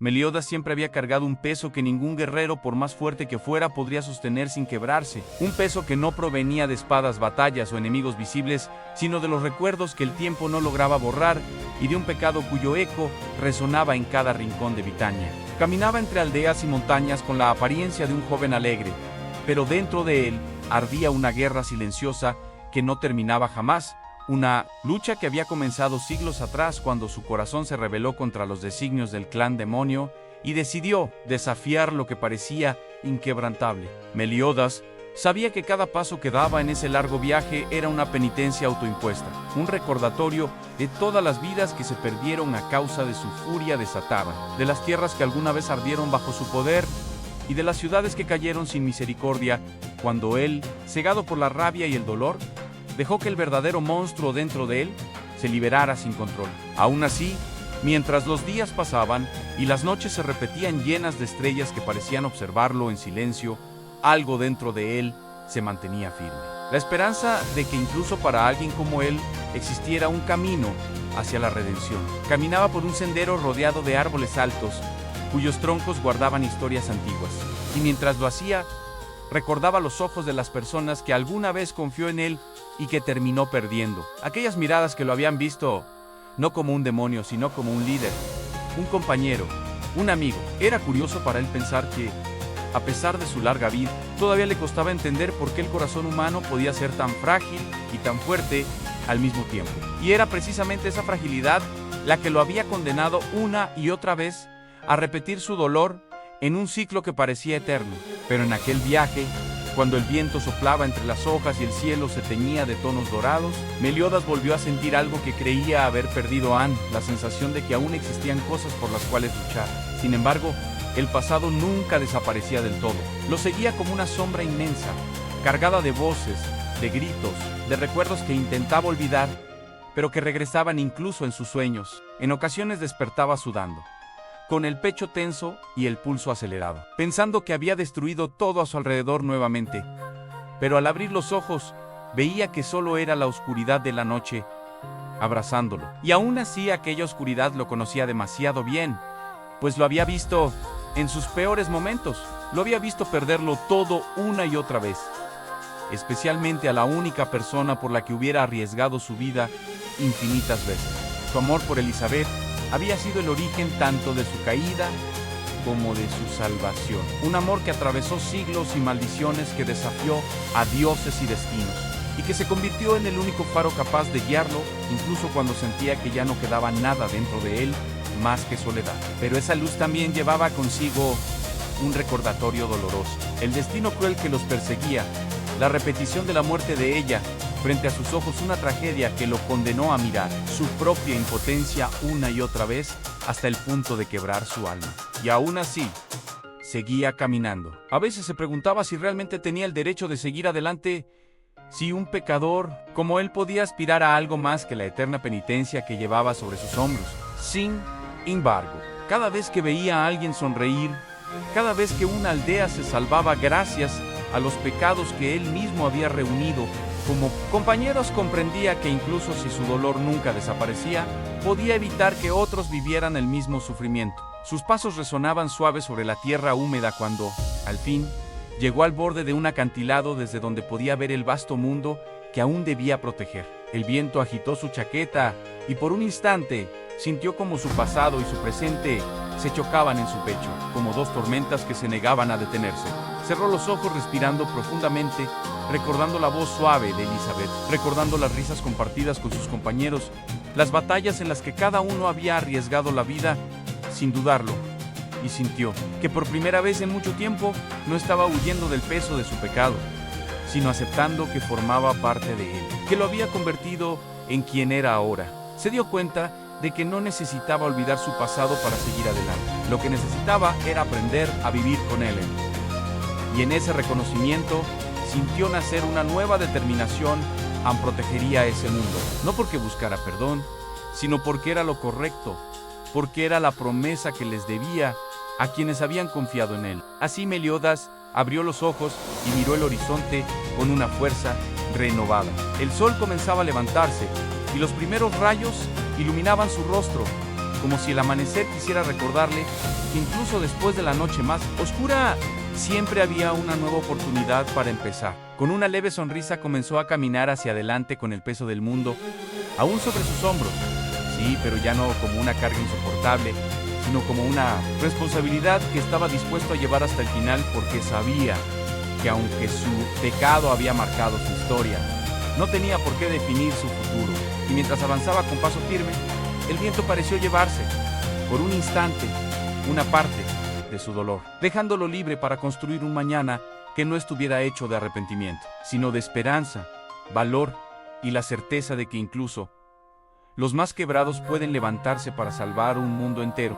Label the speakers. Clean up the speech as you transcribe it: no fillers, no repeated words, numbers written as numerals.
Speaker 1: Meliodas siempre había cargado un peso que ningún guerrero, por más fuerte que fuera, podría sostener sin quebrarse. Un peso que no provenía de espadas, batallas o enemigos visibles, sino de los recuerdos que el tiempo no lograba borrar y de un pecado cuyo eco resonaba en cada rincón de Vitania. Caminaba entre aldeas y montañas con la apariencia de un joven alegre, pero dentro de él ardía una guerra silenciosa que no terminaba jamás. Una lucha que había comenzado siglos atrás cuando su corazón se rebeló contra los designios del clan demonio y decidió desafiar lo que parecía inquebrantable. Meliodas sabía que cada paso que daba en ese largo viaje era una penitencia autoimpuesta, un recordatorio de todas las vidas que se perdieron a causa de su furia desatada, de las tierras que alguna vez ardieron bajo su poder y de las ciudades que cayeron sin misericordia cuando él, cegado por la rabia y el dolor, dejó que el verdadero monstruo dentro de él se liberara sin control. Aún así, mientras los días pasaban y las noches se repetían llenas de estrellas que parecían observarlo en silencio, algo dentro de él se mantenía firme. La esperanza de que incluso para alguien como él existiera un camino hacia la redención. Caminaba por un sendero rodeado de árboles altos, cuyos troncos guardaban historias antiguas. Y mientras lo hacía, recordaba los ojos de las personas que alguna vez confió en él y que terminó perdiendo. Aquellas miradas que lo habían visto no como un demonio, sino como un líder, un compañero, un amigo. Era curioso para él pensar que, a pesar de su larga vida, todavía le costaba entender por qué el corazón humano podía ser tan frágil y tan fuerte al mismo tiempo. Y era precisamente esa fragilidad la que lo había condenado una y otra vez a repetir su dolor en un ciclo que parecía eterno. Pero en aquel viaje, cuando el viento soplaba entre las hojas y el cielo se teñía de tonos dorados, Meliodas volvió a sentir algo que creía haber perdido antes, la sensación de que aún existían cosas por las cuales luchar. Sin embargo, el pasado nunca desaparecía del todo. Lo seguía como una sombra inmensa, cargada de voces, de gritos, de recuerdos que intentaba olvidar, pero que regresaban incluso en sus sueños. En ocasiones despertaba sudando, con el pecho tenso y el pulso acelerado, pensando que había destruido todo a su alrededor nuevamente. Pero al abrir los ojos, veía que solo era la oscuridad de la noche abrazándolo. Y aún así aquella oscuridad lo conocía demasiado bien, pues lo había visto en sus peores momentos. Lo había visto perderlo todo una y otra vez, especialmente a la única persona por la que hubiera arriesgado su vida infinitas veces. Su amor por Elizabeth había sido el origen tanto de su caída como de su salvación. Un amor que atravesó siglos y maldiciones, que desafió a dioses y destinos, y que se convirtió en el único faro capaz de guiarlo, incluso cuando sentía que ya no quedaba nada dentro de él más que soledad. Pero esa luz también llevaba consigo un recordatorio doloroso, el destino cruel que los perseguía, la repetición de la muerte de ella frente a sus ojos, una tragedia que lo condenó a mirar su propia impotencia una y otra vez hasta el punto de quebrar su alma. Y aún así, seguía caminando. A veces se preguntaba si realmente tenía el derecho de seguir adelante, si un pecador como él podía aspirar a algo más que la eterna penitencia que llevaba sobre sus hombros. Sin embargo, cada vez que veía a alguien sonreír, cada vez que una aldea se salvaba gracias a los pecados que él mismo había reunido como compañeros, comprendía que incluso si su dolor nunca desaparecía, podía evitar que otros vivieran el mismo sufrimiento. Sus pasos resonaban suaves sobre la tierra húmeda cuando, al fin, llegó al borde de un acantilado desde donde podía ver el vasto mundo que aún debía proteger. El viento agitó su chaqueta y por un instante sintió como su pasado y su presente se chocaban en su pecho, como dos tormentas que se negaban a detenerse. Cerró los ojos respirando profundamente, recordando la voz suave de Elizabeth, recordando las risas compartidas con sus compañeros, las batallas en las que cada uno había arriesgado la vida sin dudarlo, y sintió que por primera vez en mucho tiempo no estaba huyendo del peso de su pecado, sino aceptando que formaba parte de él, que lo había convertido en quien era ahora. Se dio cuenta de que no necesitaba olvidar su pasado para seguir adelante. Lo que necesitaba era aprender a vivir con él. Y en ese reconocimiento sintió nacer una nueva determinación a protegería ese mundo, no porque buscara perdón, sino porque era lo correcto, porque era la promesa que les debía a quienes habían confiado en él. Así Meliodas abrió los ojos y miró el horizonte con una fuerza renovada. El sol comenzaba a levantarse y los primeros rayos iluminaban su rostro, como si el amanecer quisiera recordarle que incluso después de la noche más oscura, siempre había una nueva oportunidad para empezar. Con una leve sonrisa comenzó a caminar hacia adelante con el peso del mundo aún sobre sus hombros. Sí, pero ya no como una carga insoportable, sino como una responsabilidad que estaba dispuesto a llevar hasta el final porque sabía que aunque su pecado había marcado su historia, no tenía por qué definir su futuro. Y mientras avanzaba con paso firme, el viento pareció llevarse, por un instante, una parte de su dolor, dejándolo libre para construir un mañana que no estuviera hecho de arrepentimiento, sino de esperanza, valor y la certeza de que incluso los más quebrados pueden levantarse para salvar un mundo entero.